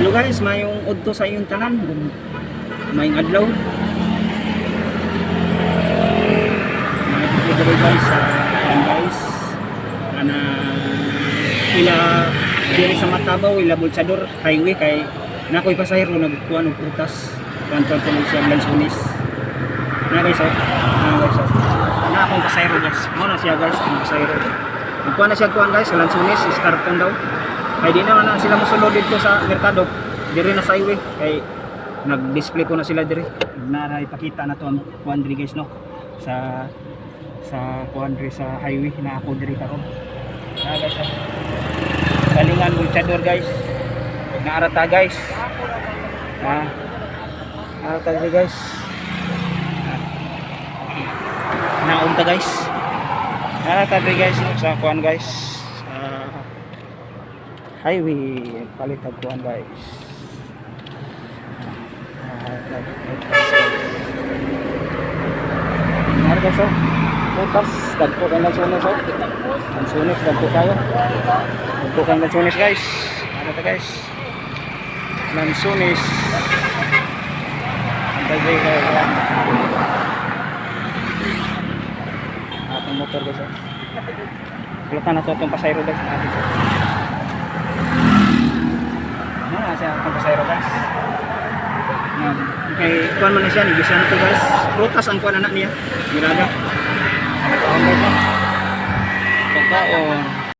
Hello guys, mayong udto sa iyong tanan. Mayong adlaw. Mayong adlaw guys sa guys. Ana ila diri sa Matabaw, ila Bolsador highway kay nakoy pasahero nagkuha og prutas. Kanto tuloy siya Lansunis. Na guys, guys. Na akong pasahero guys. Mo na siya guys, ang pasahero. Nagkuha na siya kuan guys sa Lansunis, starton daw. Kaya di naman na sila musulod dito sa merkado. Diri na sa highway. Kaya nag-display ko na sila diri. Nara ipakita na to ang kuan diri guys no. Sa kuan diri sa highway na ako diri karon. Na guys. Galingan Bolsador guys. Naarata guys. Naarata diri guys. Naunta guys. Naarata diri guys no, sa kuan guys. Highway palit ang kuhan guys. Ano guys oh? Bukas dagpo kayo Lansunis oh. Lansunis dagpo kayo. Dagpo kayo Lansunis guys. Ano ito guys? Lansunis. Antay kayo atong motor guys oh. Kulatan na ito itong pasayro guys. Siya ang pasayro guys. Okay, kuan man na siya, nigisan to guys. Prutas ang kuan anak niya. Mirada. Ano pa ang guys? Pagkaon.